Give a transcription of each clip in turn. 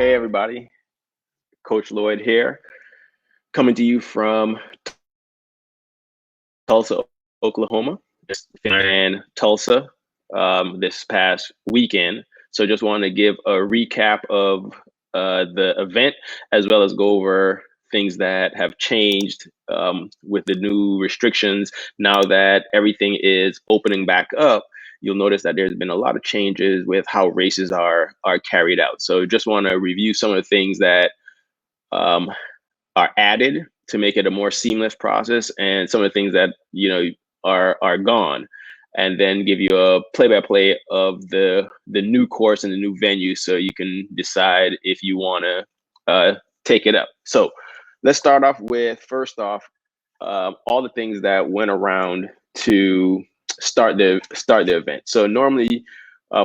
Hey everybody, Coach Lloyd here, coming to you from Tulsa, Oklahoma. Just in Tulsa this past weekend. So just want to give a recap of the event as well as go over things that have changed with the new restrictions. Now that everything is opening back up, you'll notice that there's been a lot of changes with how races are carried out. So just want to review some of the things that um, are added to make it a more seamless process, and some of the things that are gone, and then give you a play-by-play of the new course and the new venue, so you can decide if you want to take it up. So let's start off with, first off, all the things that went around to start the event. So normally,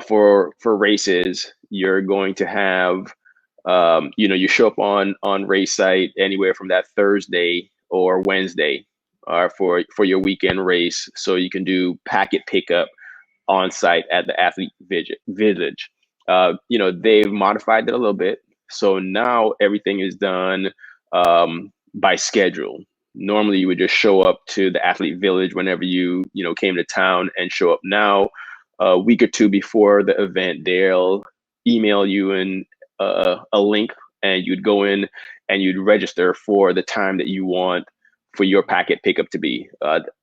for races, you're going to have you show up on race site anywhere from that Thursday or Wednesday for your weekend race, so you can do packet pickup on site at the athlete village. They've modified it a little bit, so now everything is done by schedule. Normally, you would just show up to the athlete village whenever you came to town and show up. Now, a week or two before the event, they'll email you a link, and you'd go in and you'd register for the time that you want for your packet pickup to be.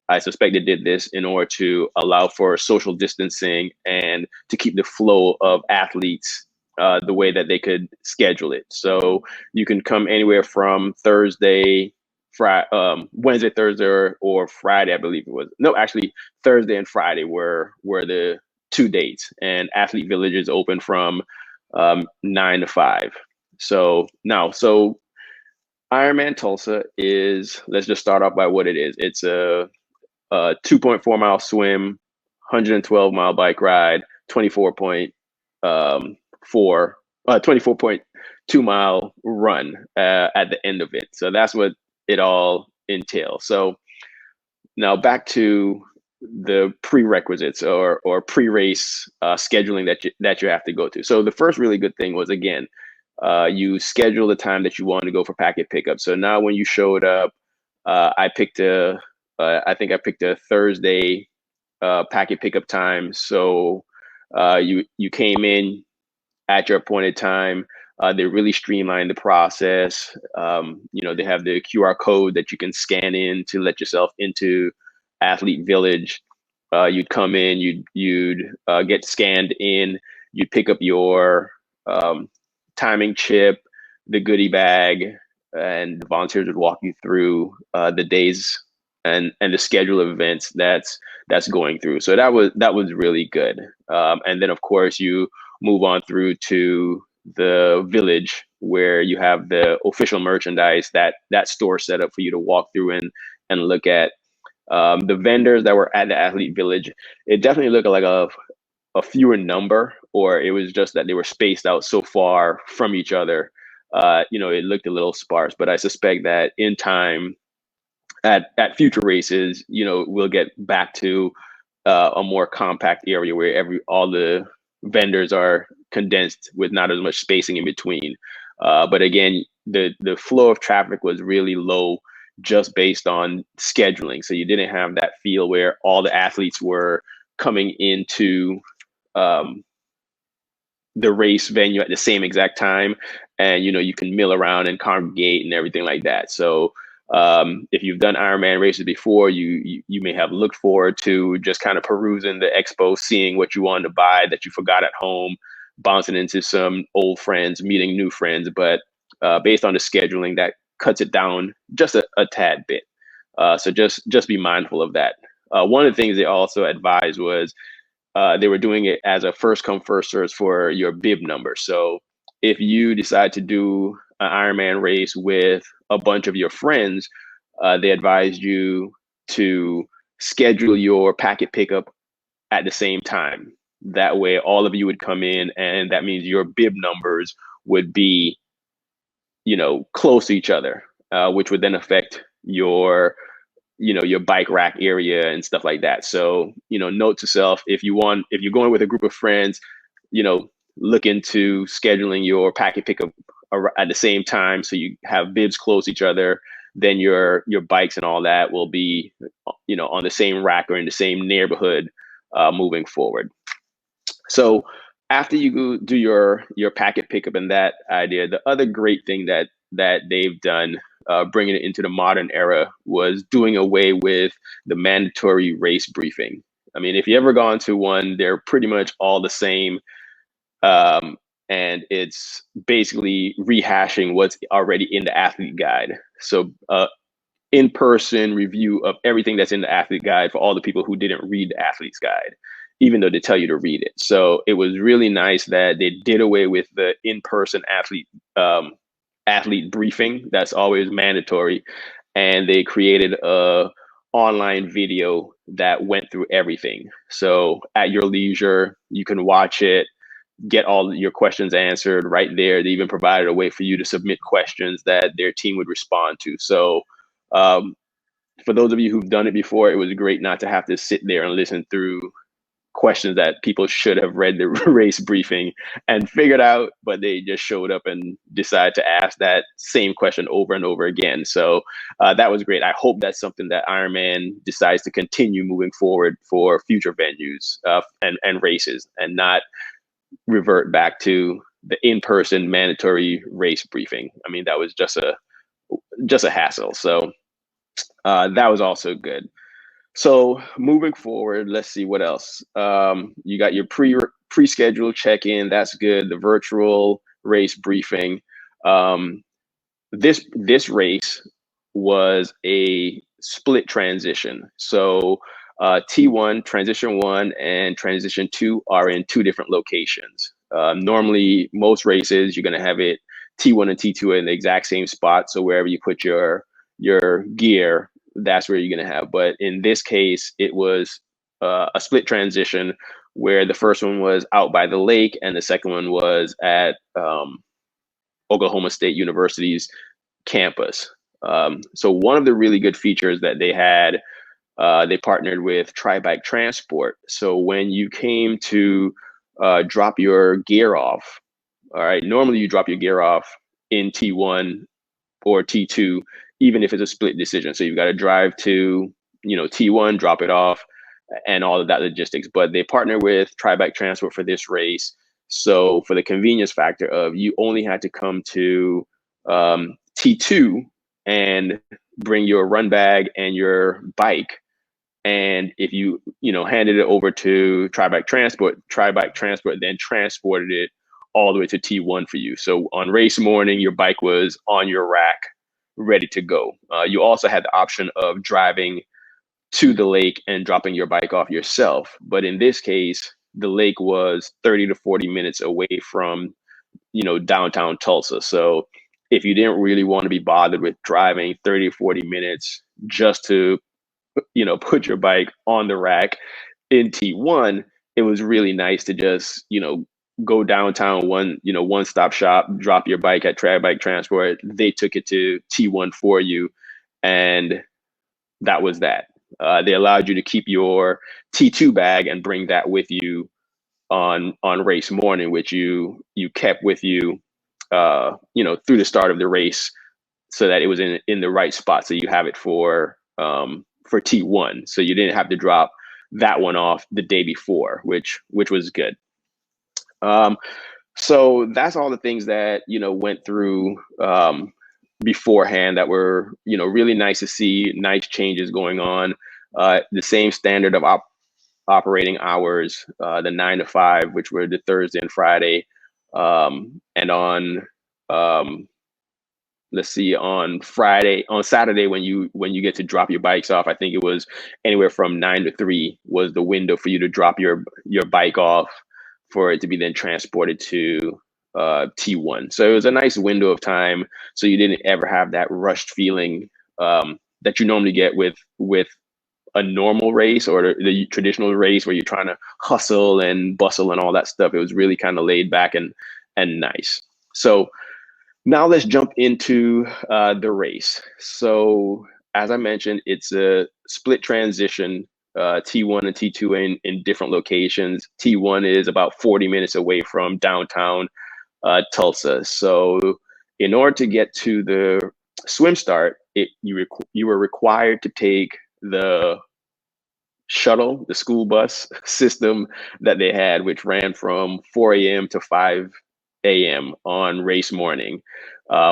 I suspect they did this in order to allow for social distancing and to keep the flow of athletes the way that they could schedule it. So you can come anywhere from Wednesday, Thursday, or Friday, I believe it was. No, actually, Thursday and Friday were the 2 dates, and Athlete Village is open from 9 to 5. So Ironman Tulsa is, let's just start off by what it is. It's a 2.4 mile swim, 112-mile bike ride, 24.2 mile run at the end of it. So that's what it all entails. So now back to the prerequisites or pre-race scheduling that you have to go to. So the first really good thing was, again, you schedule the time that you want to go for packet pickup. So now when you showed up, I think I picked a Thursday packet pickup time. So you came in at your appointed time. They really streamlined the process. They have the QR code that you can scan in to let yourself into Athlete Village. You'd come in, you'd get scanned in, you'd pick up your timing chip, the goodie bag, and the volunteers would walk you through the days and the schedule of events that's going through. So that was really good. And then of course you move on through to the village, where you have the official merchandise, that store set up for you to walk through and look at. The vendors that were at the athlete village, it definitely looked like a fewer number, or it was just that they were spaced out so far from each other. It looked a little sparse, but I suspect that in time, at future races, we'll get back to a more compact area where all the vendors are condensed with not as much spacing in between. But again, the flow of traffic was really low, just based on scheduling. So you didn't have that feel where all the athletes were coming into the race venue at the same exact time, and you can mill around and congregate and everything like that. So if you've done Ironman races before, you may have looked forward to just kind of perusing the expo, seeing what you wanted to buy that you forgot at home, bouncing into some old friends, meeting new friends. But based on the scheduling, that cuts it down just a tad bit. So just be mindful of that. One of the things they also advised was they were doing it as a first come first serve for your bib number. So if you decide to do an Ironman race with a bunch of your friends, they advised you to schedule your packet pickup at the same time. That way, all of you would come in, and that means your bib numbers would be, close to each other, which would then affect your bike rack area and stuff like that. So note to self, if you're going with a group of friends, you know look into scheduling your packet pickup at the same time, so you have bibs close to each other. Then your bikes and all that will be, on the same rack or in the same neighborhood moving forward. So after you do your packet pickup and that idea, the other great thing that they've done, bringing it into the modern era, was doing away with the mandatory race briefing. I mean, if you ever gone to one, they're pretty much all the same, and it's basically rehashing what's already in the athlete guide. So in-person review of everything that's in the athlete guide for all the people who didn't read the athlete's guide, even though they tell you to read it. So it was really nice that they did away with the in-person athlete briefing that's always mandatory, and they created a online video that went through everything. So at your leisure, you can watch it, get all your questions answered right there. They even provided a way for you to submit questions that their team would respond to. So for those of you who've done it before, it was great not to have to sit there and listen through questions that people should have read the race briefing and figured out, but they just showed up and decided to ask that same question over and over again. So that was great. I hope that's something that Ironman decides to continue moving forward for future venues and races, and not revert back to the in-person mandatory race briefing. I mean, that was just a hassle. So that was also good. So moving forward, let's see what else. You got your pre-scheduled check-in. That's good. The virtual race briefing. This race was a split transition. So T1, Transition 1, and Transition 2 are in two different locations. Normally, most races, you're going to have it T1 and T2 are in the exact same spot. So wherever you put your gear, that's where you're going to have. But in this case, it was a split transition, where the first one was out by the lake and the second one was at Oklahoma State University's campus. So one of the really good features that they had, they partnered with Tri-Bike Transport. So when you came to drop your gear off, all right, normally you drop your gear off in T1 or T2, even if it's a split decision. So you've got to drive to, T1, drop it off, and all of that logistics. But they partner with Tri-Bike Transport for this race. So for the convenience factor of, you only had to come to T2 and bring your run bag and your bike. And if you, handed it over to Tri-Bike Transport then transported it all the way to T1 for you. So on race morning, your bike was on your rack, ready to go. You also had the option of driving to the lake and dropping your bike off yourself. But in this case, the lake was 30 to 40 minutes away from, downtown Tulsa. So if you didn't really want to be bothered with driving 30 or 40 minutes just to, put your bike on the rack in T1, it was really nice to just, go downtown, one stop shop, drop your bike at Tri-Bike Transport. They took it to T1 for you, and that was that. They allowed you to keep your T2 bag and bring that with you on race morning, which you kept with you, through the start of the race, so that it was in the right spot. So you have it for T1, so you didn't have to drop that one off the day before, which was good. So that's all the things that went through beforehand that were really nice to see. Nice changes going on. The same standard of operating hours, the 9 to 5, which were the Thursday and Friday, and on let's see, on Saturday, when you get to drop your bikes off, I think it was anywhere from 9 to 3 was the window for you to drop your bike off, for it to be then transported to T1. So it was a nice window of time, so you didn't ever have that rushed feeling that you normally get with a normal race, or the traditional race, where you're trying to hustle and bustle and all that stuff. It was really kind of laid back and nice. So now let's jump into the race. So as I mentioned, it's a split transition T1 and T2 in different locations. T1 is about 40 minutes away from downtown Tulsa. So in order to get to the swim start, you were required to take the shuttle, the school bus system that they had, which ran from 4 a.m. to 5 a.m. on race morning,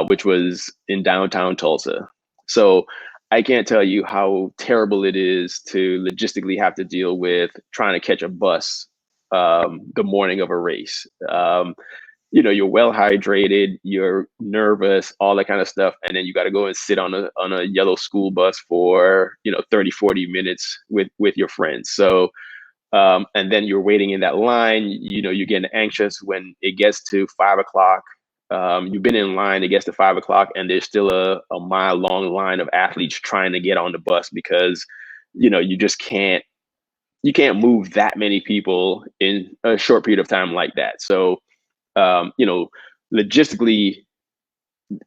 which was in downtown Tulsa. So I can't tell you how terrible it is to logistically have to deal with trying to catch a bus the morning of a race. You're well hydrated, you're nervous, all that kind of stuff, and then you got to go and sit on a yellow school bus for 30, 40 minutes with your friends. So and then you're waiting in that line. You're getting anxious when it gets to 5 o'clock. You've been in line, it gets to 5 o'clock, and there's still a mile long line of athletes trying to get on the bus because you just can't move that many people in a short period of time like that. So um, you know, logistically,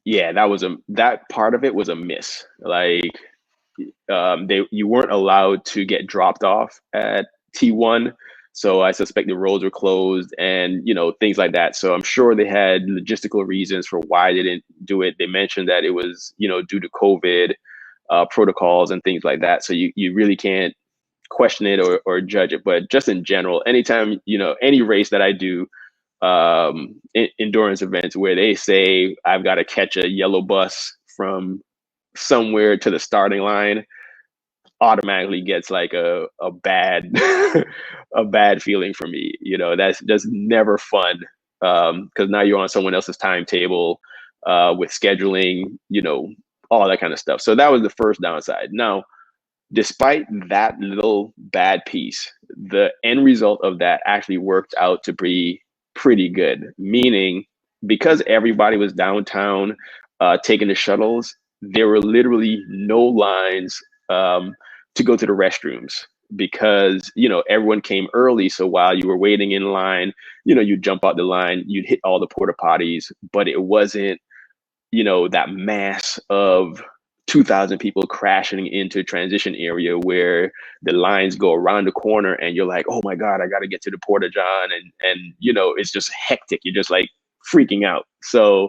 yeah, that part of it was a miss. Like, you weren't allowed to get dropped off at T1, so I suspect the roads were closed and things like that. So I'm sure they had logistical reasons for why they didn't do it. They mentioned that it was due to COVID protocols and things like that. So you really can't question it or judge it. But just in general, anytime any race that I do, endurance events where they say I've got to catch a yellow bus from somewhere to the starting line, automatically gets like a bad a bad feeling for me. That's just never fun, because now you're on someone else's timetable, with scheduling, all that kind of stuff. So that was the first downside. Now, despite that little bad piece, the end result of that actually worked out to be pretty good. Meaning, because everybody was downtown taking the shuttles, there were literally no lines to go to the restrooms because everyone came early. So while you were waiting in line, you'd jump out the line, you'd hit all the porta potties, but it wasn't that mass of 2,000 people crashing into transition area where the lines go around the corner and you're like, oh my God, I got to get to the porta john. And it's just hectic. You're just like freaking out. So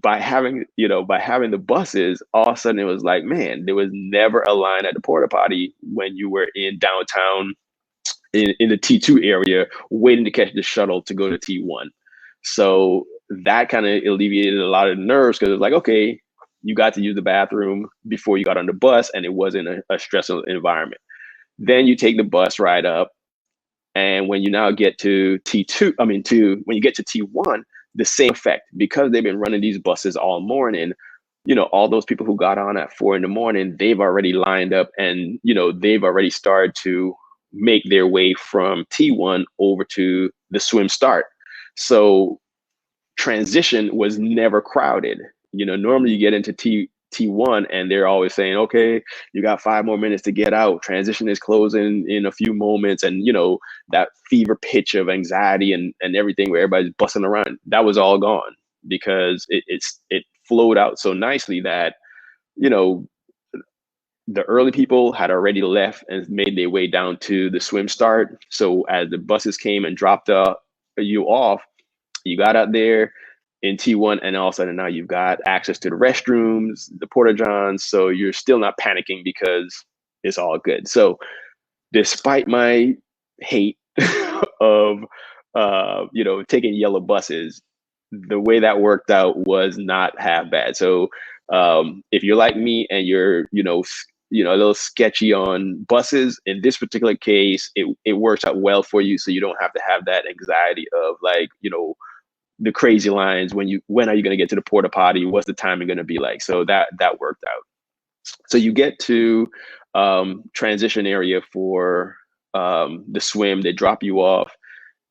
by having the buses, all of a sudden it was like, man, there was never a line at the porta potty when you were in downtown in the T2 area waiting to catch the shuttle to go to T1. So that kind of alleviated a lot of nerves because it's like, okay, you got to use the bathroom before you got on the bus and it wasn't a stressful environment. Then you take the bus ride up. And when you now get to T2, when you get to T1, the same effect because they've been running these buses all morning. All those people who got on at 4 a.m, they've already lined up and, they've already started to make their way from T1 over to the swim start. So transition was never crowded. Normally you get into T1 and they're always saying, okay, you got 5 more minutes to get out. Transition is closing in a few moments. And, that fever pitch of anxiety and everything where everybody's busting around, that was all gone because it flowed out so nicely that, the early people had already left and made their way down to the swim start. So as the buses came and dropped you off, you got out there in T1, and all of a sudden now you've got access to the restrooms, the porta johns. So you're still not panicking because it's all good. So despite my hate of taking yellow buses, the way that worked out was not half bad. So if you're like me and you're a little sketchy on buses, in this particular case, it works out well for you, so you don't have to have that anxiety of like the crazy lines when are you going to get to the porta potty, what's the timing going to be like. So that worked out. So you get to transition area for the swim. They drop you off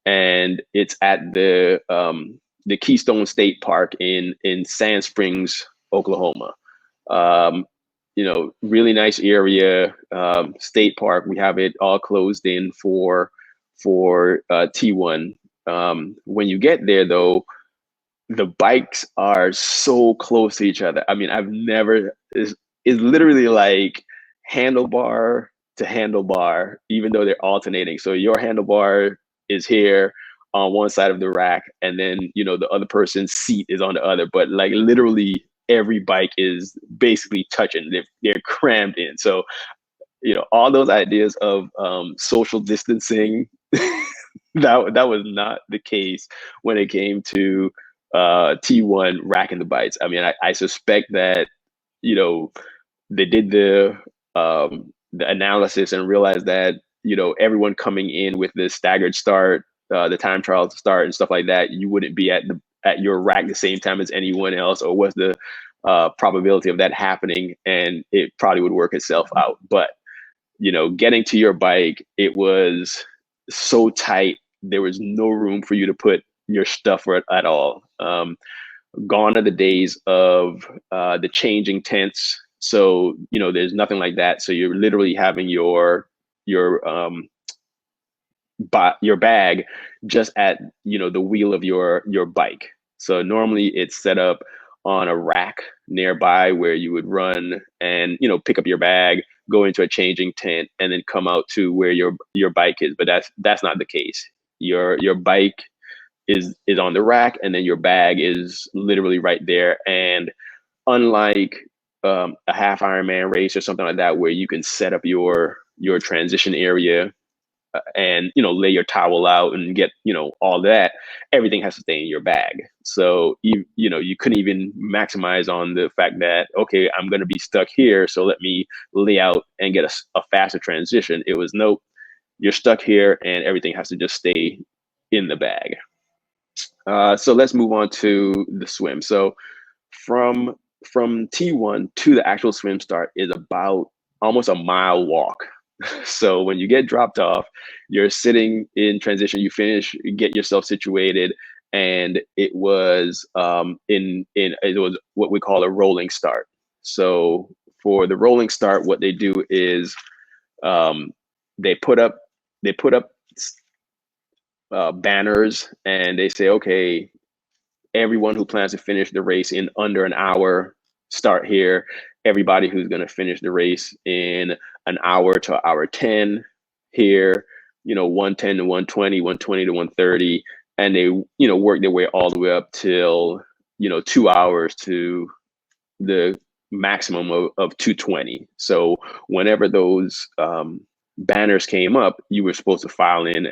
and it's at the Keystone State Park in Sand Springs, Oklahoma. Really nice area, state park. We have it all closed in for T1. When you get there, though, the bikes are so close to each other. I mean, I've never. It's literally like handlebar to handlebar, even though they're alternating. So your handlebar is here on one side of the rack, and then the other person's seat is on the other. But like literally every bike is basically touching. They're crammed in. So all those ideas of social distancing, that was not the case when it came to T1 racking the bikes. I mean, I suspect that they did the analysis and realized that everyone coming in with the staggered start, the time trial to start and stuff like that, you wouldn't be at your rack the same time as anyone else, or what's the probability of that happening, and it probably would work itself out. But getting to your bike, it was so tight. There was no room for you to put your stuff at all. Gone are the days of the changing tents. So there's nothing like that. So you're literally having your bag just at the wheel of your bike. So normally it's set up on a rack nearby where you would run and pick up your bag, go into a changing tent, and then come out to where your bike is. But that's not the case. Your bike is on the rack, and then your bag is literally right there. And unlike a half Ironman race or something like that, where you can set up your transition area and lay your towel out and get all that, everything has to stay in your bag. So you couldn't even maximize on the fact that, okay, I'm going to be stuck here, so let me lay out and get a faster transition. It was, nope, you're stuck here and everything has to just stay in the bag. So let's move on to the swim. So from T1 to the actual swim start is about almost a mile walk. So when you get dropped off, you're sitting in transition, you finish, you get yourself situated, and it was it was what we call a rolling start. So for the rolling start, what they do is they put up banners, and they say, okay, everyone who plans to finish the race in under an hour, start here. Everybody who's going to finish the race in an hour to hour 10 here, 110 to 120, 120 to 130. And they, work their way all the way up till, 2 hours to the maximum of 220. So whenever those banners came up, you were supposed to file in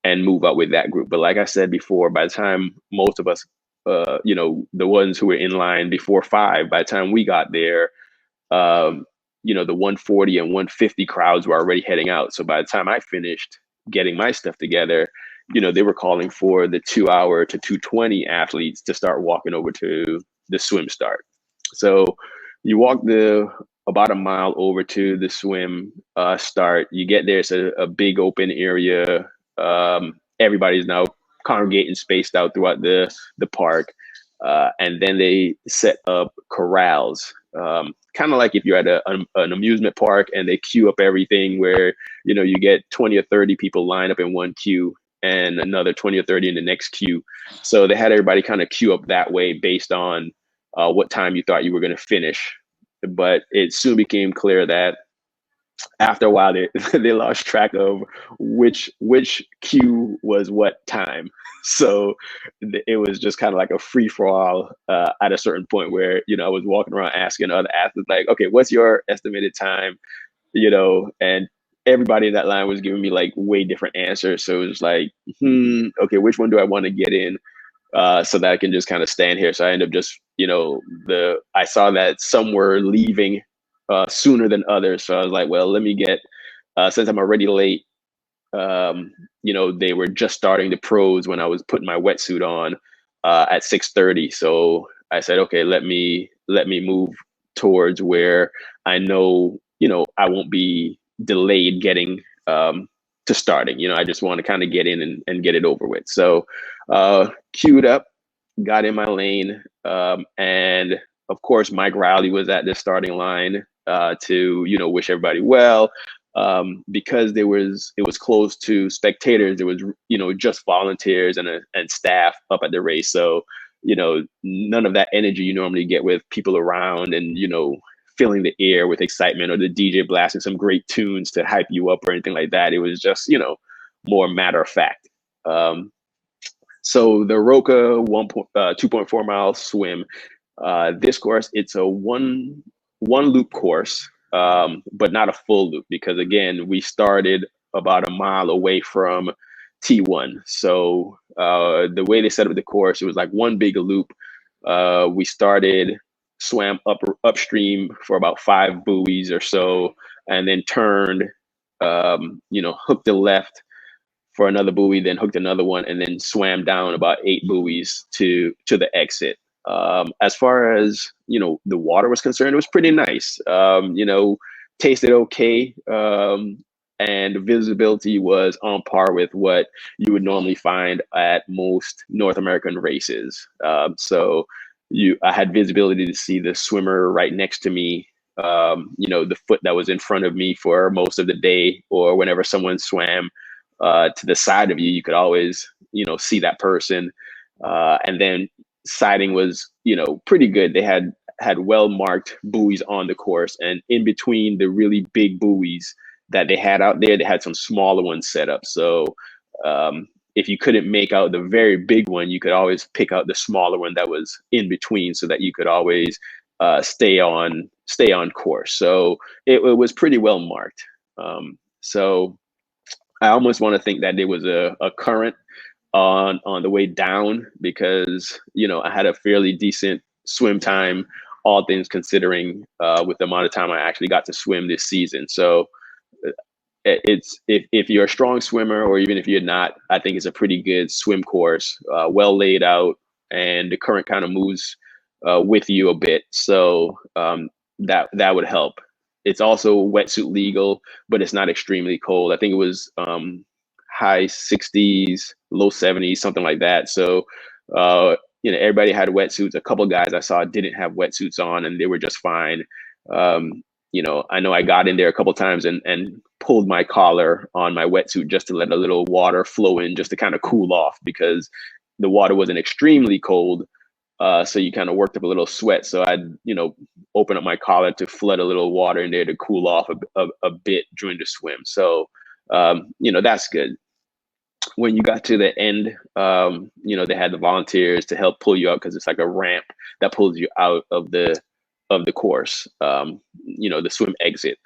and move up with that group. But like I said before, by the time most of us, the ones who were in line before 5, by the time we got there, the 140 and 150 crowds were already heading out. So by the time I finished getting my stuff together, they were calling for the 2 hour to 220 athletes to start walking over to the swim start. So you walk about a mile over to the swim start. You get there, it's a big open area. Everybody's now congregating, spaced out throughout the park, and then they set up corrals, kind of like if you're at an amusement park and they queue up everything, where you get 20 or 30 people line up in one queue and another 20 or 30 in the next queue. So they had everybody kind of queue up that way based on what time you thought you were going to finish. But it soon became clear that after a while they lost track of which queue was what time. So it was just kind of like a free for all at a certain point, where I was walking around asking other athletes, like, okay, what's your estimated time? And everybody in that line was giving me like way different answers. So it was like, okay, which one do I want to get in so that I can just kind of stand here? So I ended up just, I saw that some were leaving sooner than others. So I was like, well, let me get, since I'm already late, they were just starting the pros when I was putting my wetsuit on at 6:30. So I said, okay, let me move towards where I know, I won't be delayed getting to starting. I just want to kind of get in and get it over with. So queued up, got in my lane, and of course Mike Riley was at the starting line to wish everybody well, because it was closed to spectators. There was just volunteers and staff up at the race. So none of that energy you normally get with people around and filling the air with excitement or the DJ blasting some great tunes to hype you up or anything like that. It was just, more matter of fact. So the Roca 2.4 mile swim, this course, it's a one loop course, but not a full loop because again, we started about a mile away from T1. So the way they set up the course, it was like one big loop. We swam upstream for about 5 buoys or so, and then turned, hooked the left for another buoy, then hooked another one, and then swam down about 8 buoys to the exit. As far as the water was concerned, it was pretty nice. Tasted okay, and visibility was on par with what you would normally find at most North American races. I had visibility to see the swimmer right next to me. The foot that was in front of me for most of the day, or whenever someone swam to the side of you, you could always, see that person. And then siding was, pretty good. They had well marked buoys on the course, and in between the really big buoys that they had out there, they had some smaller ones set up. So if you couldn't make out the very big one, you could always pick out the smaller one that was in between, so that you could always stay on course. So it was pretty well marked. So I almost want to think that there was a current on the way down, because I had a fairly decent swim time, all things considering, with the amount of time I actually got to swim this season. So it's if you're a strong swimmer, or even if you're not, I think it's a pretty good swim course, well laid out, and the current kind of moves with you a bit. So that would help. It's also wetsuit legal, but it's not extremely cold. I think it was high 60s, low 70s, something like that. So, everybody had wetsuits. A couple of guys I saw didn't have wetsuits on, and they were just fine. I know I got in there a couple of times and pulled my collar on my wetsuit just to let a little water flow in, just to kind of cool off, because the water wasn't extremely cold. So you kind of worked up a little sweat. So I'd, open up my collar to flood a little water in there to cool off a bit during the swim. So, that's good. When you got to the end, they had the volunteers to help pull you out, because it's like a ramp that pulls you out of the course, the swim exit.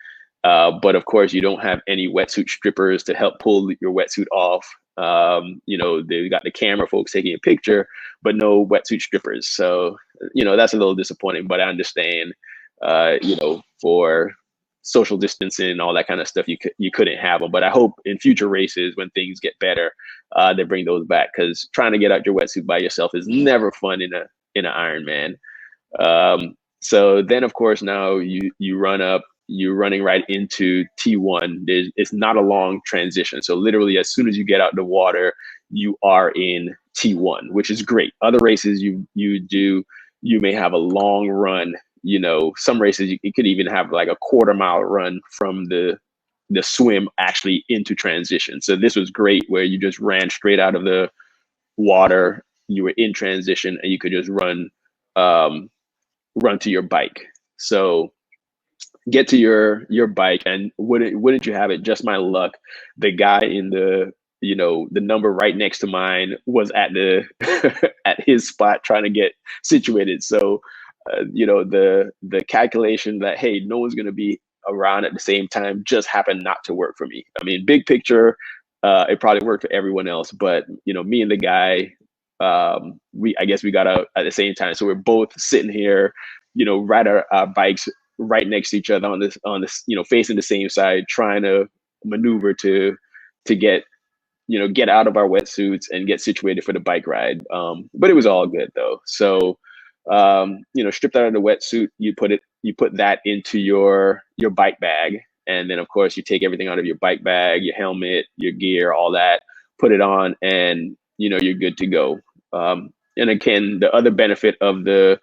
But of course, you don't have any wetsuit strippers to help pull your wetsuit off. They got the camera folks taking a picture, but no wetsuit strippers. So, that's a little disappointing, but I understand, for social distancing and all that kind of stuff, you couldn't have them. But I hope in future races, when things get better, they bring those back, because trying to get out your wetsuit by yourself is never fun in an Ironman. So then, of course, now you run up. You're running right into T1. It's not a long transition. So literally, as soon as you get out the water, you are in T1, which is great. Other races you may have a long run. Some races you could even have like a quarter-mile run from the swim actually into transition. So this was great, where you just ran straight out of the water. You were in transition, and you could just run to your bike. So get to your bike, and wouldn't you have it, just my luck, the guy in the number right next to mine was at the at his spot trying to get situated. So the calculation that, hey, no one's going to be around at the same time, just happened not to work for me. I mean, big picture, it probably worked for everyone else, but me and the guy, I guess we got out at the same time. So we're both sitting here, right our bikes right next to each other on this, facing the same side, trying to maneuver to get out of our wetsuits and get situated for the bike ride. But it was all good though. So, stripped out of the wetsuit, you put that into your bike bag. And then of course you take everything out of your bike bag, your helmet, your gear, all that, put it on, and you're good to go. And again, the other benefit of the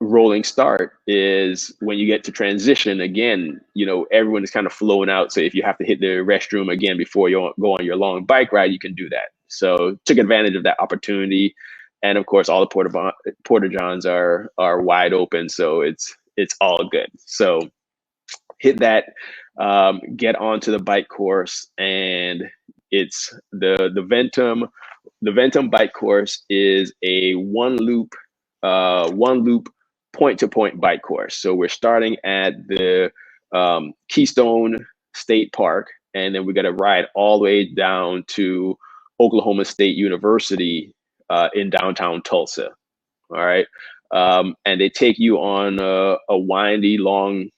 rolling start is when you get to transition, again, everyone is kind of flowing out. So if you have to hit the restroom again before you go on your long bike ride, you can do that. So took advantage of that opportunity. and of course all the porta johns are wide open, so it's all good. So hit that, get onto the bike course, and it's the Ventum. The Ventum bike course is a one loop point to point bike course. So we're starting at the Keystone State Park, and then we got to ride all the way down to Oklahoma State University in downtown Tulsa. All right. And they take you on a windy, long,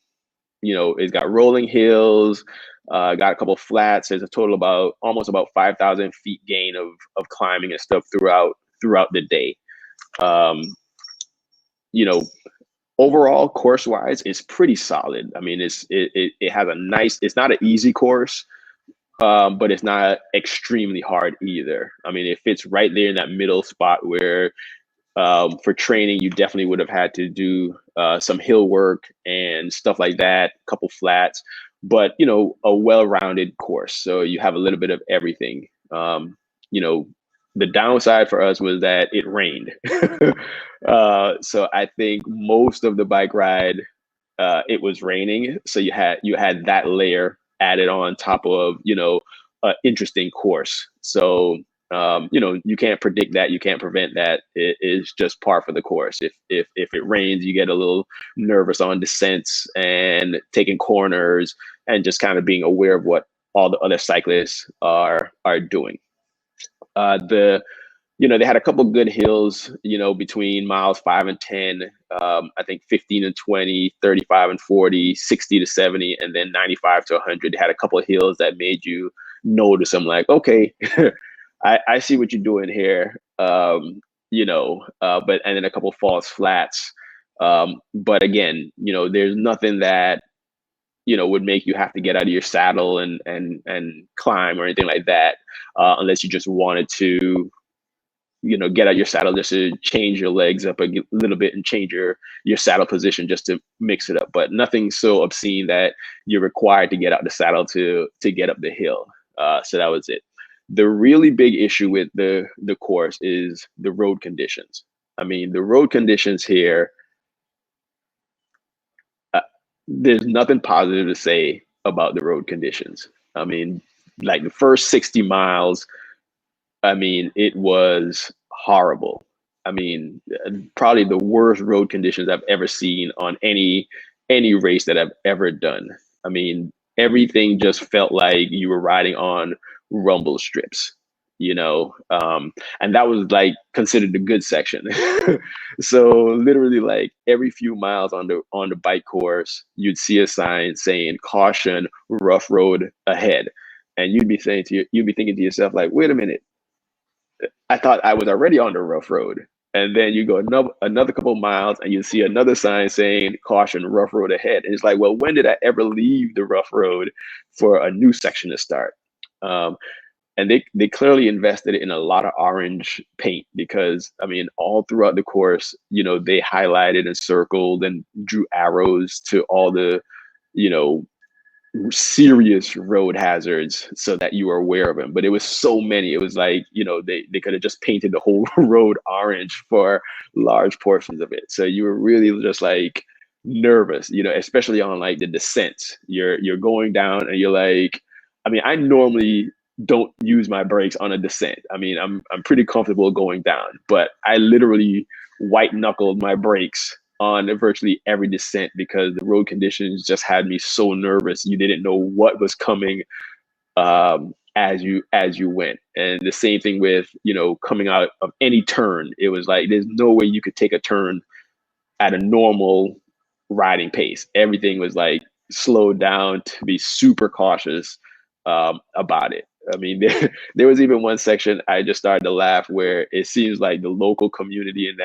it's got rolling hills, got a couple flats. There's a total about almost about 5,000 feet gain of climbing and stuff throughout the day. Um, you know, Overall course wise, it's pretty solid. I mean, it has a nice. It's not an easy course, but it's not extremely hard either. I mean, it fits right there in that middle spot where for training, you definitely would have had to do some hill work and stuff like that, a couple flats, but a well-rounded course. So you have a little bit of everything. You know, the downside for us was that it rained. So I think most of the bike ride, it was raining. So you had that layer added on top of an interesting course. So you can't predict that, you can't prevent that. It is just par for the course. If it rains, you get a little nervous on descents and taking corners and just kind of being aware of what all the other cyclists are doing. The They had a couple good hills, between miles 5 and 10, I think 15 and 20, 35 and 40, 60 to 70, and then 95 to 100. They had a couple of hills that made you notice. I'm like, okay, I see what you're doing here. But and then a couple false flats. But again, there's nothing that would make you have to get out of your saddle and climb or anything like that, unless you just wanted to get out your saddle just to change your legs up a little bit and change your saddle position just to mix it up. But nothing so obscene that you're required to get out the saddle to get up the hill. So that was it. The really big issue with the course is the road conditions. I mean, the road conditions here, there's nothing positive to say about the road conditions. I mean, like the first 60 miles, I mean, it was horrible. I mean, probably the worst road conditions I've ever seen on any race that I've ever done. I mean, everything just felt like you were riding on rumble strips, and that was like considered the good section. So literally, like every few miles on the bike course, you'd see a sign saying "Caution, rough road ahead," and you'd be thinking to yourself like, "Wait a minute, I thought I was already on the rough road." And then you go another couple miles and you see another sign saying "Caution, rough road ahead." And it's like, well, when did I ever leave the rough road for a new section to start? And they clearly invested in a lot of orange paint because, I mean, all throughout the course, they highlighted and circled and drew arrows to all the, you know, serious road hazards so that you were aware of them. But it was so many. It was like, they could have just painted the whole road orange for large portions of it. So you were really just like nervous, especially on like the descents. You're going down and you're like, I mean, I normally don't use my brakes on a descent. I mean, I'm pretty comfortable going down, but I literally white knuckled my brakes on virtually every descent because the road conditions just had me so nervous. You didn't know what was coming as you went. And the same thing with coming out of any turn. It was like there's no way you could take a turn at a normal riding pace. Everything was like slowed down to be super cautious about it. I mean, there was even one section I just started to laugh where it seems like the local community in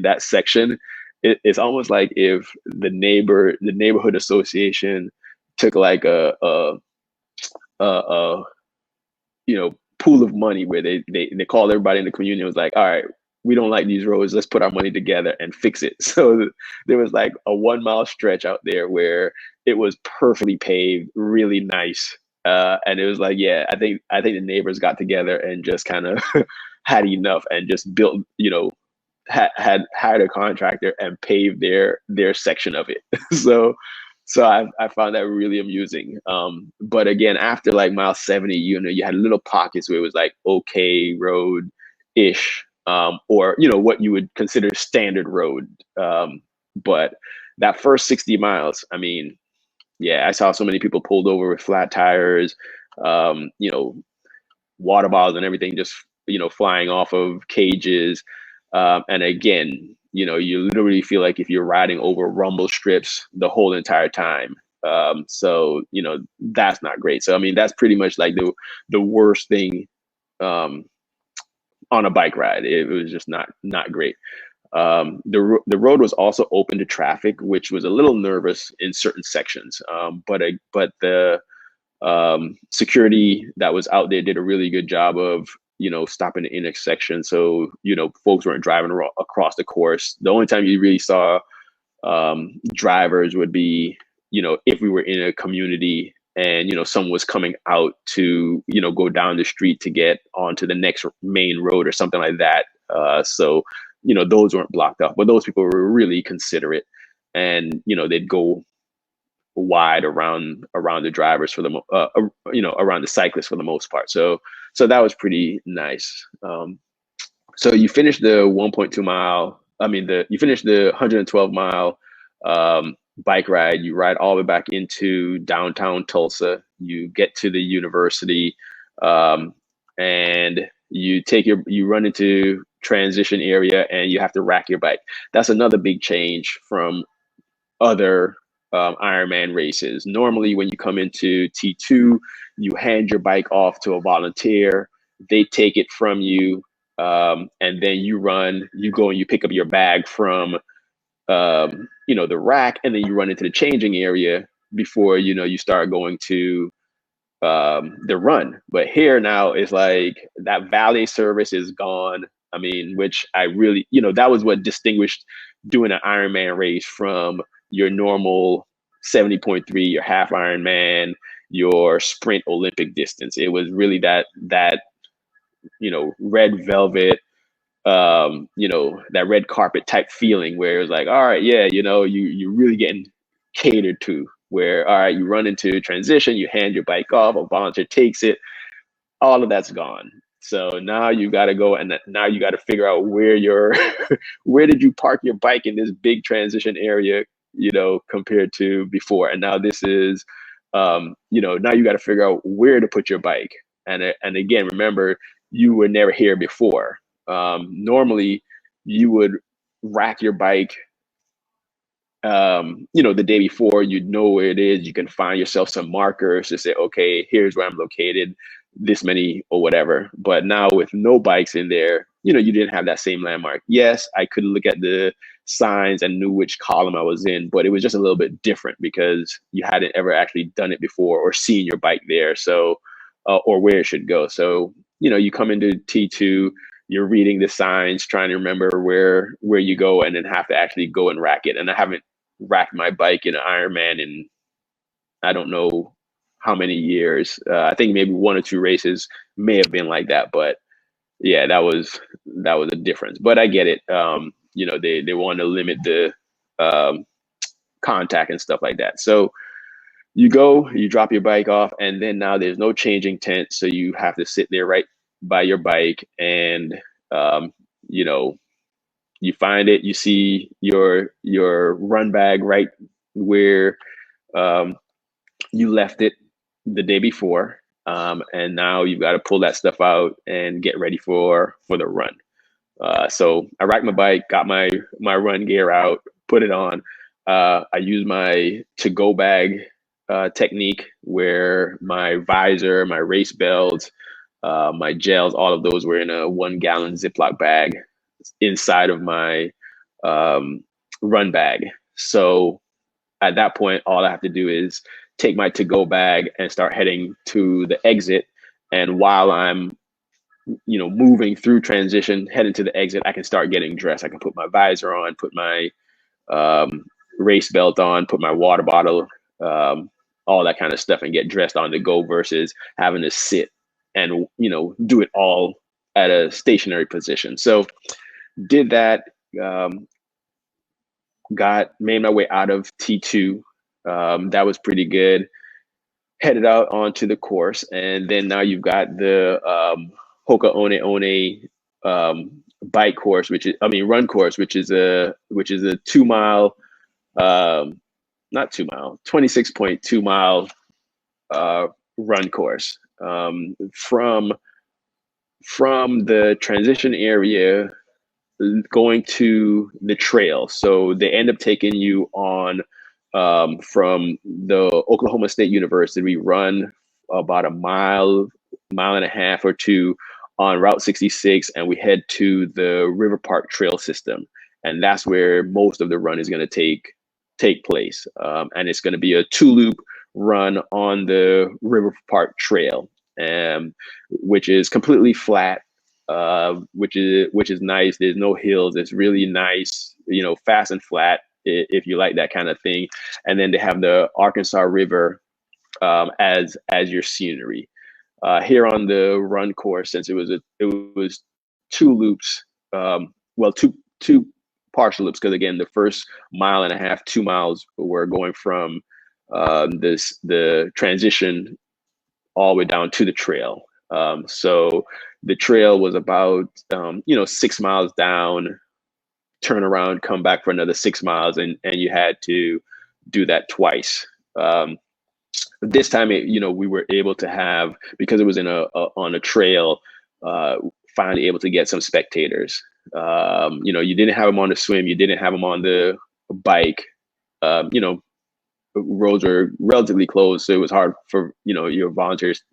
that section, it's almost like if the neighborhood association took like a pool of money where they called everybody in the community and was like, all right, we don't like these roads, let's put our money together and fix it. So there was like a 1 mile stretch out there where it was perfectly paved, really nice. And it was like, yeah, I think the neighbors got together and just kind of had enough and just built, had hired a contractor and paved their section of it. so so I found that really amusing. But again, after like mile 70, you had little pockets where it was like okay road ish, or what you would consider standard road. But that first 60 miles, I mean, yeah, I saw so many people pulled over with flat tires, um, you know, water bottles and everything just flying off of cages. And again, you literally feel like if you're riding over rumble strips the whole entire time. So that's not great. So I mean, that's pretty much like the worst thing um, on a bike ride. It was just not great. The road was also open to traffic, which was a little nervous in certain sections. But the security that was out there did a really good job of stopping the intersection, so folks weren't driving across the course. The only time you really saw drivers would be if we were in a community and someone was coming out to go down the street to get onto the next main road or something like that. So those weren't blocked off, but those people were really considerate, and they'd go wide around the drivers for the around the cyclists for the most part. So that was pretty nice. So you finished the 1.2 mile. I mean, you finished the 112 mile bike ride. You ride all the way back into downtown Tulsa. You get to the university, and you run into transition area, and you have to rack your bike. That's another big change from other Ironman races. Normally, when you come into T2, you hand your bike off to a volunteer. They take it from you, and then you go and you pick up your bag from the rack, and then you run into the changing area before you start going to the run. But here now it's like that valet service is gone. I mean, which I really, that was what distinguished doing an Ironman race from your normal 70.3, your half Ironman, your sprint Olympic distance. It was really that red velvet, that red carpet type feeling where it was like, all right, yeah, you're really getting catered to, where, all right, you run into transition, you hand your bike off, a volunteer takes it, all of that's gone. So now you got to go, and now you got to figure out where where did you park your bike in this big transition area, compared to before. And now this is, now you got to figure out where to put your bike. And again, remember, you were never here before. Normally you would rack your bike, the day before. You'd know where it is. You can find yourself some markers to say, okay, here's where I'm located, this many or whatever. But now with no bikes in there, you didn't have that same landmark. Yes, I could look at the signs and knew which column I was in, but it was just a little bit different because you hadn't ever actually done it before or seen your bike there. So, or where it should go. So, you come into T2, you're reading the signs, trying to remember where you go, and then have to actually go and rack it. And I haven't racked my bike in an Ironman in I don't know how many years. I think maybe one or two races may have been like that, but yeah, that was a difference. But I get it. They want to limit the um, contact and stuff like that. So you go, you drop your bike off, and then now there's no changing tent, so you have to sit there right by your bike, and you know you find it, you see your run bag right where um, you left it the day before, and now you've got to pull that stuff out and get ready for the run. So I racked my bike, got my run gear out, put it on. I use my to-go bag technique, where my visor, my race belt, my gels, all of those were in a 1 gallon Ziploc bag inside of my run bag. So at that point, all I have to do is take my to-go bag and start heading to the exit. And while I'm moving through transition, heading to the exit, I can start getting dressed. I can put my visor on, put my race belt on, put my water bottle, all that kind of stuff, and get dressed on the go, versus having to sit and do it all at a stationary position. So did that, um, made my way out of T2. That was pretty good. Headed out onto the course, and then now you've got the Hoka One One bike course, run course, which is a 2 mile, not 2 mile, 26.2 mile uh, run course, from the transition area going to the trail. So they end up taking you on, from the Oklahoma State University. We run about a mile and a half or two on Route 66, and we head to the River Park Trail system, and that's where most of the run is going to take place. And it's going to be a two loop run on the River Park Trail, which is completely flat, which is nice. There's no hills. It's really nice, fast and flat, if you like that kind of thing. And then they have the Arkansas River, as your scenery. Here on the run course, since it was two loops, two partial loops, because again, the first mile and a half, 2 miles, were going from the transition all the way down to the trail. So the trail was about 6 miles down, turn around, come back for another 6 miles, and you had to do that twice. This time, we were able to have, because it was on a trail, finally able to get some spectators. You didn't have them on the swim, you didn't have them on the bike. Roads were relatively closed, so it was hard for your volunteers,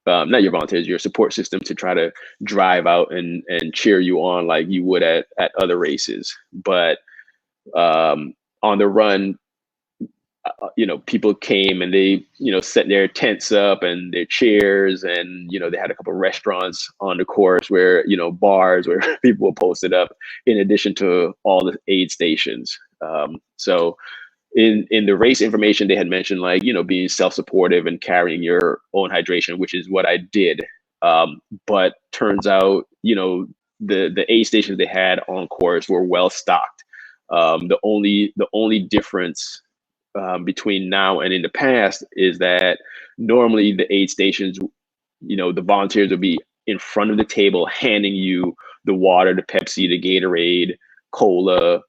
not your volunteers, your support system, to try to drive out and cheer you on like you would at other races. But on the run, people came and they, set their tents up and their chairs, and, they had a couple of restaurants on the course where, bars where people were posted up, in addition to all the aid stations. So in the race information, they had mentioned, like, being self-supportive and carrying your own hydration, which is what I did. But turns out, the aid stations they had on course were well stocked. The only difference between now and in the past is that normally the aid stations, the volunteers will be in front of the table handing you the water, the Pepsi, the Gatorade, cola,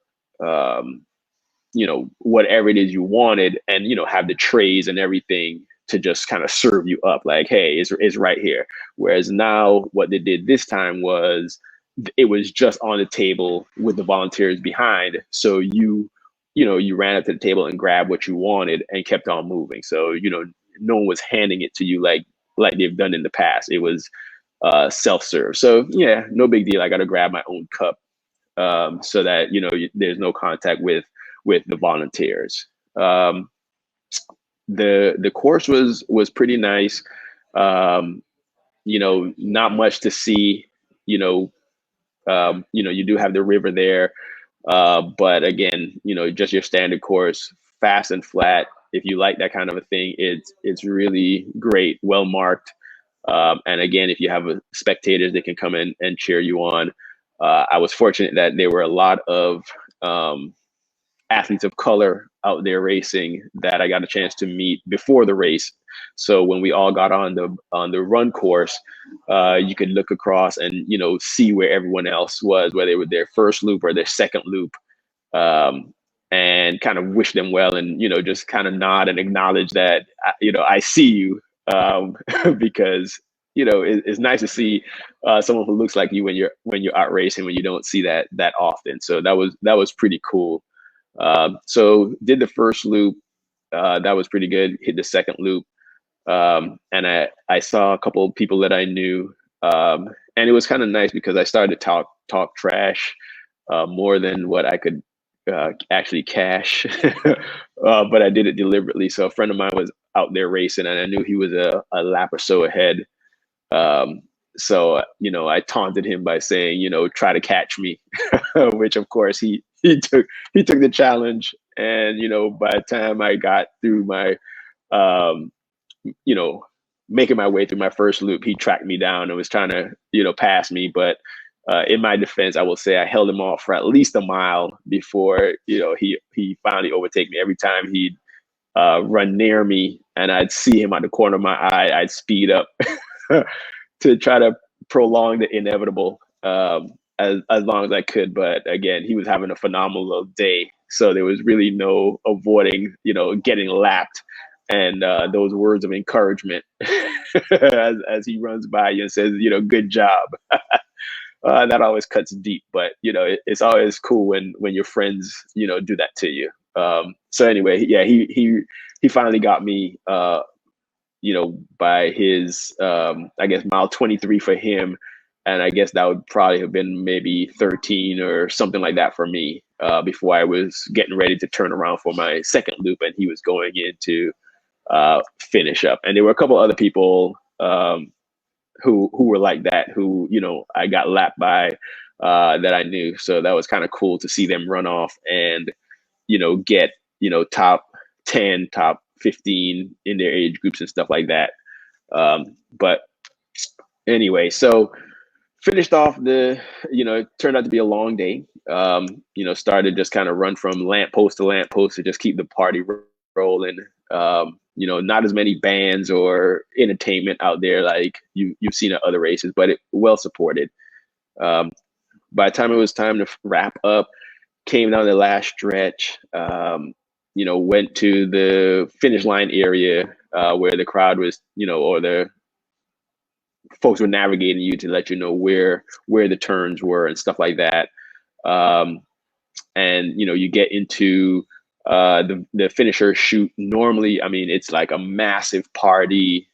whatever it is you wanted, and, have the trays and everything to just kind of serve you up, like, hey, it's right here. Whereas now what they did this time was, it was just on the table with the volunteers behind. So you ran up to the table and grabbed what you wanted and kept on moving. So, no one was handing it to you like they've done in the past. It was self-serve. So yeah, no big deal. I got to grab my own cup, so that, there's no contact with the volunteers. The course was pretty nice. Not much to see. You do have the river there, but again, just your standard course, fast and flat. If you like that kind of a thing, it's really great, well marked. And again, if you have spectators that can come in and cheer you on, I was fortunate that there were a lot of athletes of color out there racing that I got a chance to meet before the race. So when we all got on the run course, you could look across and, see where everyone else was, whether it was their first loop or their second loop, and kind of wish them well, and, just kind of nod and acknowledge that, I see you, because, it's nice to see someone who looks like you when you're out racing, when you don't see that often. So that was pretty cool. So did the first loop, that was pretty good. Hit the second loop, and I saw a couple of people that I knew, and it was kind of nice because I started to talk trash, more than what I could actually cash, but I did it deliberately. So a friend of mine was out there racing, and I knew he was a lap or so ahead. Um, so, I taunted him by saying, try to catch me, which of course he took the challenge. And, by the time I got through my, um, you know, making my way through my first loop, he tracked me down and was trying to, pass me. But, in my defense, I will say I held him off for at least a mile before he finally overtake me. Every time he'd run near me and I'd see him out the corner of my eye, I'd speed up to try to prolong the inevitable as long as I could. But again, he was having a phenomenal day, so there was really no avoiding, getting lapped. And those words of encouragement as he runs by you and says, good job. That always cuts deep, but it's always cool when your friends do that to you. So anyway, yeah, he finally got me by his I guess mile 23 for him, and I guess that would probably have been maybe 13 or something like that for me before I was getting ready to turn around for my second loop, and he was going in to finish up. And there were a couple other people who were like that, who I got lapped by that I knew. So that was kind of cool to see them run off and get top 10, top 15 in their age groups and stuff like that. But anyway, so finished off it turned out to be a long day. Started just kind of run from lamppost to lamppost to just keep the party rolling. Not as many bands or entertainment out there like you've seen at other races, but it well supported. By the time it was time to wrap up, came down the last stretch, went to the finish line area where the crowd was, or the folks were navigating you to let you know where the turns were and stuff like that. And you get into the finisher chute. Normally, I mean, it's like a massive party,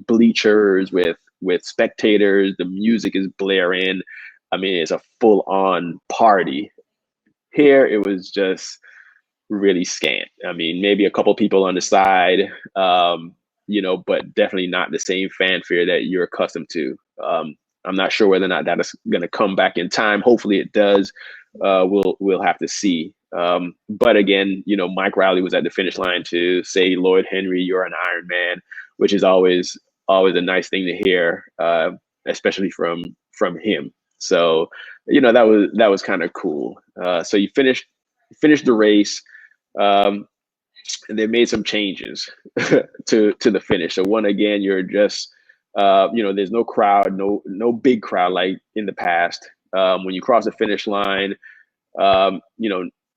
bleachers with spectators, the music is blaring. I mean, it's a full on party. Here, it was just really scant. I mean, maybe a couple people on the side, but definitely not the same fanfare that you're accustomed to. I'm not sure whether or not that is going to come back in time. Hopefully it does. We'll have to see. But again, Mike Riley was at the finish line to say, Lloyd Henry, you're an Ironman, which is always a nice thing to hear, especially from him. So, that was kind of cool. So you finished the race. And they made some changes to the finish. So one, again, you're just, there's no crowd, no big crowd like in the past. When you cross the finish line,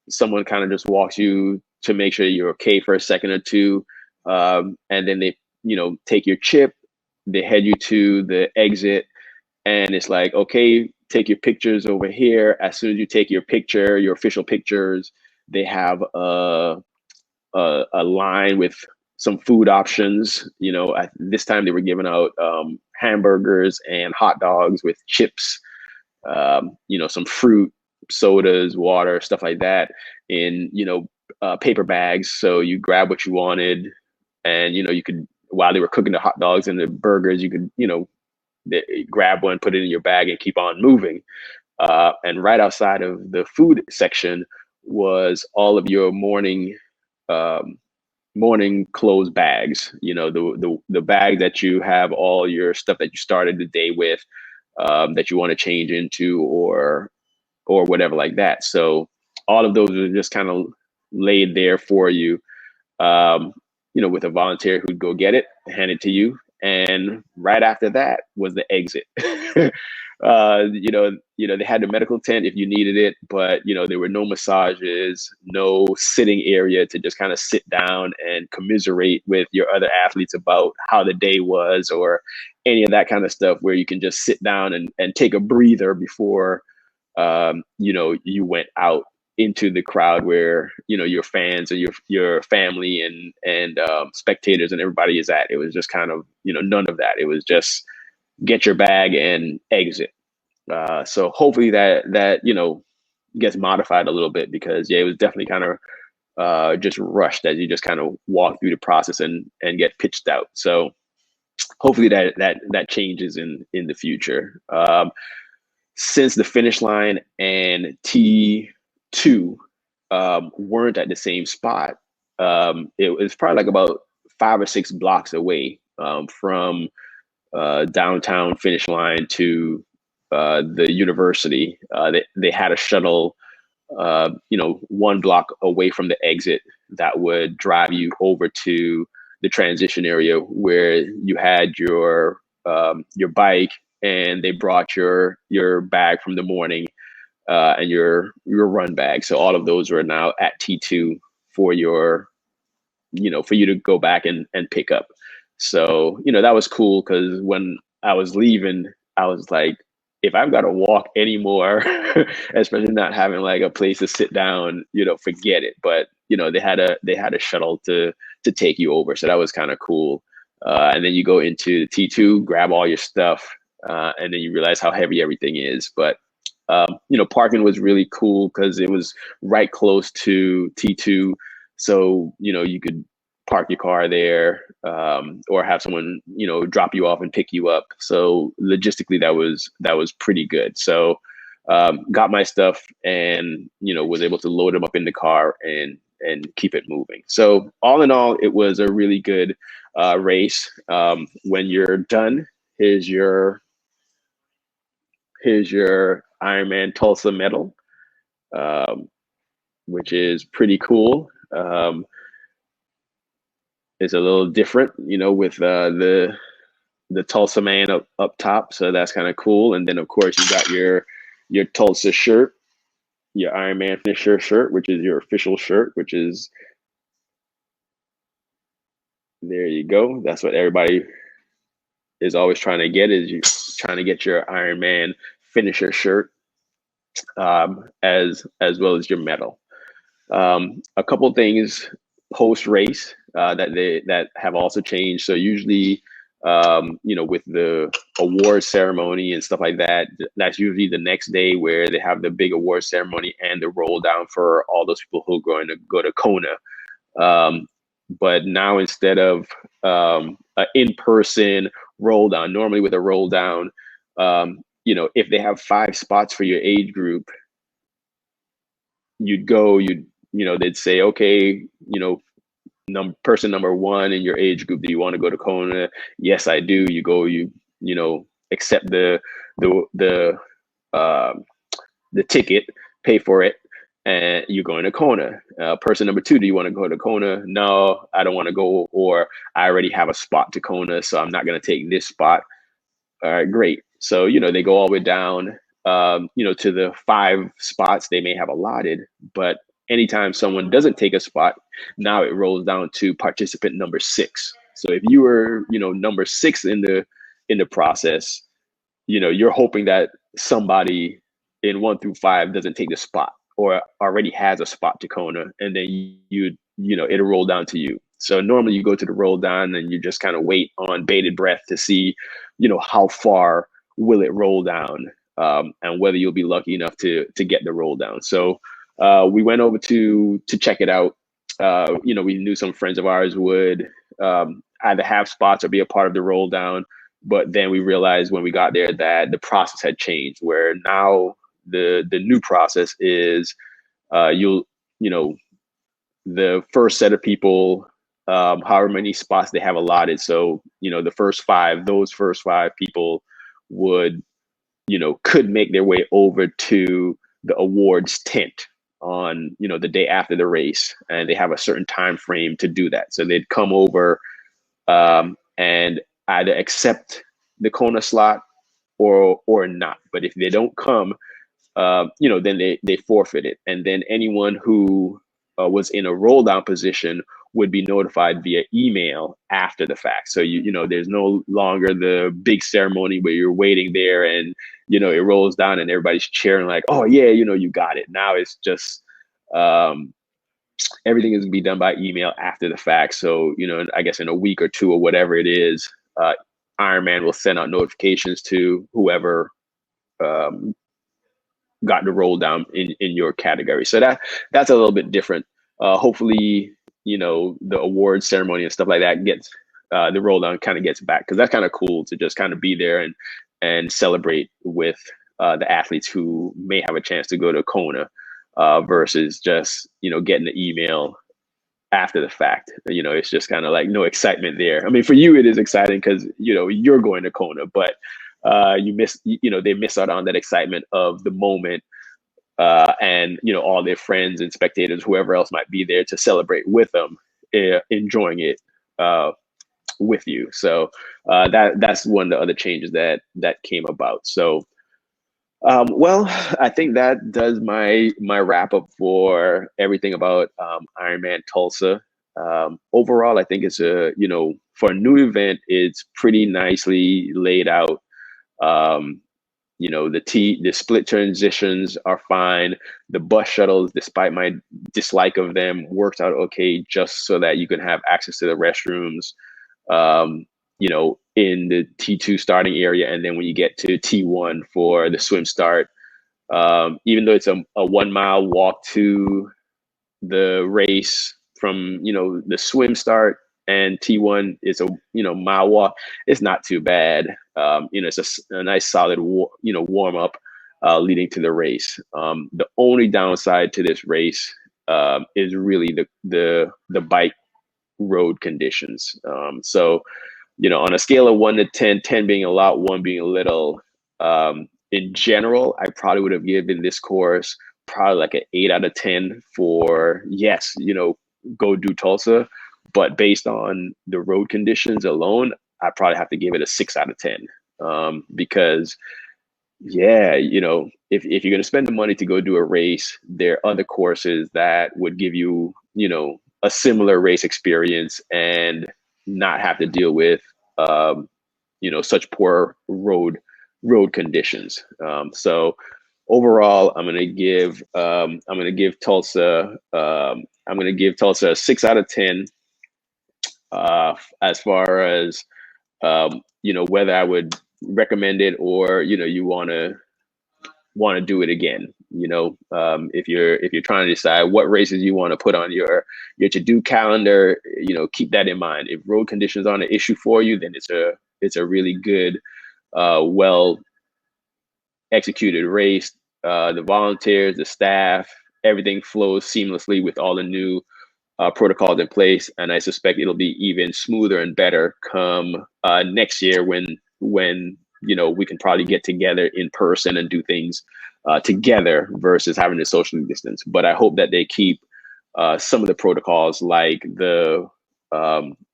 someone kind of just walks you to make sure you're okay for a second or two. And then they, take your chip, they head you to the exit, and it's like, okay, take your pictures over here. As soon as you take your picture, your official pictures, they have a line with some food options. At this time they were giving out hamburgers and hot dogs with chips, some fruit, sodas, water, stuff like that in, paper bags. So you grab what you wanted, and, you could, while they were cooking the hot dogs and the burgers, you could, grab one, put it in your bag and keep on moving. And right outside of the food section was all of your morning clothes bags, the bag that you have all your stuff that you started the day with, that you want to change into or whatever like that. So all of those are just kind of laid there for you, with a volunteer who'd go get it, hand it to you. And right after that was the exit. They had the medical tent if you needed it, but there were no massages, no sitting area to just kind of sit down and commiserate with your other athletes about how the day was or any of that kind of stuff, where you can just sit down and take a breather before you went out into the crowd where your fans or your family and spectators and everybody is at. It was just kind of none of that. It was just get your bag and exit. So hopefully that gets modified a little bit, because it was definitely kind of just rushed as you just kind of walk through the process and get pitched out. So hopefully that changes in the future. Since the finish line and T2 weren't at the same spot, it was probably like about 5 or 6 blocks away from downtown finish line to the university. They had a shuttle, one block away from the exit that would drive you over to the transition area where you had your bike, and they brought your bag from the morning, and your run bag. So all of those were now at T2 for for you to go back and pick up. So, that was cool because when I was leaving, I was like, if I've got to walk anymore, especially not having like a place to sit down, forget it. But, they had a shuttle to take you over. So that was kind of cool. And then you go into T2, grab all your stuff, and then you realize how heavy everything is. But parking was really cool because it was right close to T2. So, you could park your car there, or have someone, drop you off and pick you up. So logistically, that was pretty good. So, got my stuff and, was able to load them up in the car and keep it moving. So all in all, it was a really good race. When you're done, here's your Ironman Tulsa medal, um, which is pretty cool. It's a little different, with the Tulsa man up top, so that's kind of cool. And then of course you got your Tulsa shirt, your Ironman finisher shirt, which is your official shirt, which is, there you go. That's what everybody is always trying to get, is you trying to get your Ironman finisher shirt, as well as your medal. A couple things post race that have also changed. So usually, with the award ceremony and stuff like that, that's usually the next day where they have the big award ceremony and the roll down for all those people who are going to go to Kona. But now, instead of an in-person roll down, normally with a roll down, if they have 5 spots for your age group, they'd say, okay, person number 1 in your age group, do you want to go to Kona? Yes, I do. You go, accept the ticket, pay for it, and you're going to Kona. Person number 2, do you want to go to Kona? No, I don't want to go, or I already have a spot to Kona, so I'm not going to take this spot. All right, great. So, they go all the way down, to the 5 spots they may have allotted. But anytime someone doesn't take a spot, now it rolls down to participant number 6. So if you were, number 6 in the process, you're hoping that somebody in 1 through 5 doesn't take the spot or already has a spot to Kona, and then it'll roll down to you. So normally you go to the roll down and you just kind of wait on bated breath to see, how far will it roll down, and whether you'll be lucky enough to get the roll down. So we went over to check it out. We knew some friends of ours would either have spots or be a part of the roll down. But then we realized when we got there that the process had changed, where now the new process is, the first set of people, however many spots they have allotted. So, the first 5, those first 5 people would, could make their way over to the awards tent on, the day after the race. And they have a certain time frame to do that. So they'd come over, and either accept the Kona slot or not. But if they don't come, then they forfeit it. And then anyone who was in a roll down position would be notified via email after the fact. So there's no longer the big ceremony where you're waiting there and it rolls down and everybody's cheering like, oh yeah, you got it. Now it's just everything is going to be done by email after the fact. So I guess in a week or 2 or whatever it is, Ironman will send out notifications to whoever got the roll down in your category. So that's a little bit different. Hopefully, the award ceremony and stuff like that gets the roll down kind of gets back, because that's kind of cool to just kind of be there and celebrate with the athletes who may have a chance to go to Kona, versus just getting the email after the fact. It's just kind of like no excitement there. I mean, for you it is exciting because you're going to Kona, but they miss out on that excitement of the moment, and all their friends and spectators, whoever else might be there to celebrate with them, enjoying it with you. So that's one of the other changes that came about. So well, I think that does my wrap up for everything about Ironman Tulsa. Overall, I think it's for a new event, it's pretty nicely laid out. Um, the split transitions are fine. The bus shuttles, despite my dislike of them, worked out okay, just so that you can have access to the restrooms. In the T2 starting area, and then when you get to T1 for the swim start, even though it's a 1 mile walk to the race from the swim start, and T1 is a mile walk, it's not too bad. It's a nice solid warm up leading to the race. The only downside to this race is really the bike road conditions. So on a scale of 1 to 10, 10 being a lot, 1 being a little, in general, I probably would have given this course probably like an 8 out of 10 for, yes, go do Tulsa. But based on the road conditions alone, I probably have to give it a 6 out of 10. Because, yeah, if you're going to spend the money to go do a race, there are other courses that would give you, a similar race experience and not have to deal with such poor road conditions. So overall, I'm gonna give Tulsa a 6 out of 10. As far as whether I would recommend it, or you want to do it again. If you're trying to decide what races you want to put on your to-do calendar, keep that in mind. If road conditions aren't an issue for you, then it's a really good, well executed race. The volunteers, the staff, everything flows seamlessly with all the new protocols in place, and I suspect it'll be even smoother and better come next year when we can probably get together in person and do things together versus having to socially distance. But I hope that they keep some of the protocols, like the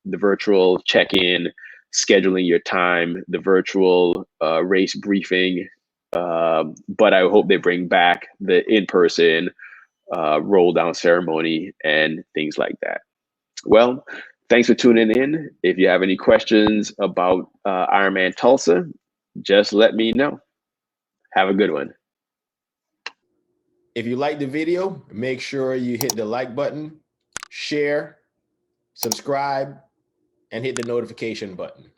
virtual check-in, scheduling your time, the virtual race briefing. But I hope they bring back the in-person roll down ceremony and things like that. Well, thanks for tuning in. If you have any questions about Ironman Tulsa, just let me know. Have a good one. If you like the video, make sure you hit the like button, share, subscribe, and hit the notification button.